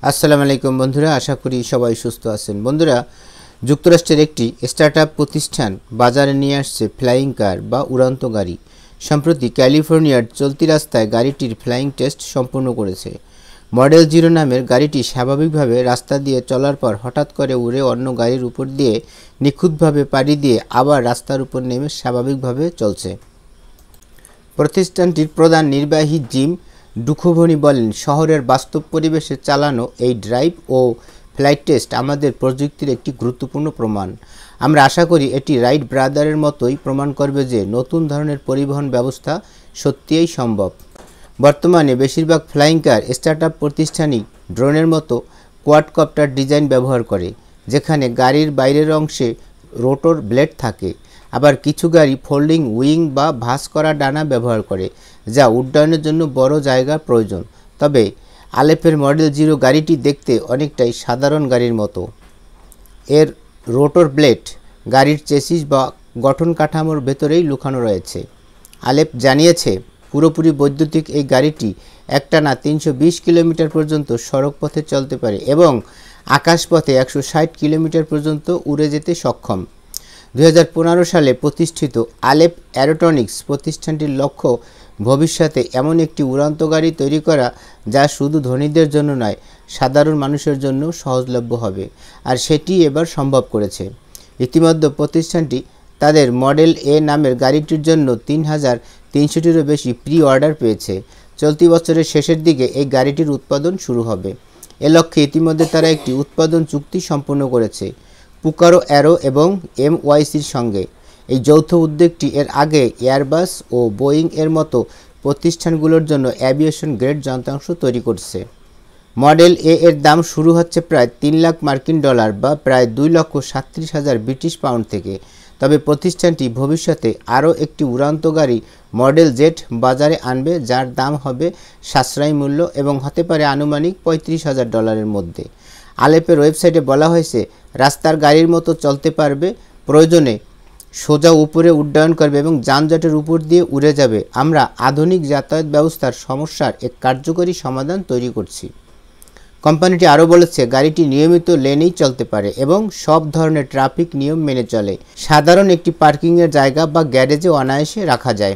আসসালামু আলাইকুম বন্ধুরা, আশা করি সবাই সুস্থ আছেন। বন্ধুরা, যুক্তরাষ্ট্রের একটি স্টার্টআপ প্রতিষ্ঠান বাজারে নিয়ে আসছে ফ্লাইং কার বা উড়ন্ত গাড়ি। সম্প্রতি ক্যালিফোর্নিয়ার চলতি রাস্তায় গাড়িটির ফ্লাইং টেস্ট সম্পূর্ণ করেছে। মডেল 0 নামের গাড়িটি স্বাভাবিকভাবে রাস্তা দিয়ে চলার পর হঠাৎ করে উড়ে অন্য গাড়ির উপর দিয়ে নিখুঁতভাবে পাড়ি দিয়ে আবার রাস্তার উপর নেমে স্বাভাবিকভাবে চলছে। প্রতিষ্ঠানটির প্রধান নির্বাহী জিম ডুখোভনি বলেন, শহরের বাস্তব পরিবেশে চালানো এই ড্রাইভ ও ফ্লাইট টেস্ট আমাদের প্রযুক্তির একটি গুরুত্বপূর্ণ প্রমাণ। আমরা আশা করি এটি রাইট ব্রাদারের মতোই প্রমাণ করবে যে নতুন ধরনের পরিবহন ব্যবস্থা সত্যিই সম্ভব। বর্তমানে বেশিরভাগ ফ্লাইং কার স্টার্টআপ প্রতিষ্ঠানই ড্রোনের মতো কোয়াডকপ্টার ডিজাইন ব্যবহার করে, যেখানে গাড়ির বাইরের অংশে রোটর ব্লেড থাকে। আবার কিছু গাড়ি ফোল্ডিং উইং বা ভাঁজ করা ডানা ব্যবহার করে, যা উড্ডয়নের জন্য বড় জায়গার প্রয়োজন। তবে আলেপের মডেল 0 গাড়িটি দেখতে অনেকটাই সাধারণ গাড়ির মতো। এর রোটর ব্লেড গাড়ির চেসিস বা গঠন কাঠামোর ভেতরেই লুকানো রয়েছে। আলেপ জানিয়েছে, পুরোপুরি বৈদ্যুতিক এই গাড়িটি একটানা 320 কিলোমিটার পর্যন্ত সড়ক পথে চলতে পারে এবং আকাশপথে 160 কিলোমিটার পর্যন্ত উড়ে যেতে সক্ষম। 2015 সালে প্রতিষ্ঠিত আলেপ অ্যারোটনিক্স প্রতিষ্ঠানটির লক্ষ্য ভবিষ্যতে এমন একটি উড়ন্ত গাড়ি তৈরি করা যা শুধু ধনীদের জন্য নয়, সাধারণ মানুষের জন্য সহজলভ্য হবে, আর সেটি এবার সম্ভব করেছে। ইতিমধ্যে প্রতিষ্ঠানটি তাদের মডেল এ নামের গাড়িটির জন্য 3,300টিরও বেশি প্রি অর্ডার পেয়েছে। চলতি বছরের শেষের দিকে এই গাড়িটির উৎপাদন শুরু হবে। এ লক্ষ্যে ইতিমধ্যে তারা একটি উৎপাদন চুক্তি সম্পন্ন করেছে পুকারো অ্যারো এবং MYCর সঙ্গে। এই যৌথ উদ্যোগটি এর আগে এয়ারবাস ও বোয়িং এর মতো প্রতিষ্ঠানগুলোর জন্য অ্যাভিয়েশন গ্রেড যন্ত্রাংশ তৈরি করছে। মডেল এ এর দাম শুরু হচ্ছে প্রায় $3 লাখ মার্কিন ডলার বা প্রায় 2,37,000 ব্রিটিশ পাউন্ড থেকে। তবে প্রতিষ্ঠানটি ভবিষ্যতে আরও একটি উড়ন্ত গাড়ি মডেল জেড বাজারে আনবে, যার দাম হবে সাশ্রয়ী মূল্য এবং হতে পারে আনুমানিক $35,000 মধ্যে। আলেপের ওয়েবসাইটে বলা হয়েছে, রাস্তার গাড়ির মতো চলতে পারবে, প্রয়োজনে সোজা উপরে উড্ডয়ন করবে এবং যানজটের উপর দিয়ে উড়ে যাবে। আমরা আধুনিক যাতায়াত ব্যবস্থার সমস্যার এক কার্যকরী সমাধান তৈরি করছি। কোম্পানিটি আরও বলেছে, গাড়িটি নিয়মিত লেনেই চলতে পারে এবং সব ধরনের ট্রাফিক নিয়ম মেনে চলে। সাধারণ একটি পার্কিংয়ের জায়গা বা গ্যারেজে অনায়াসে রাখা যায়।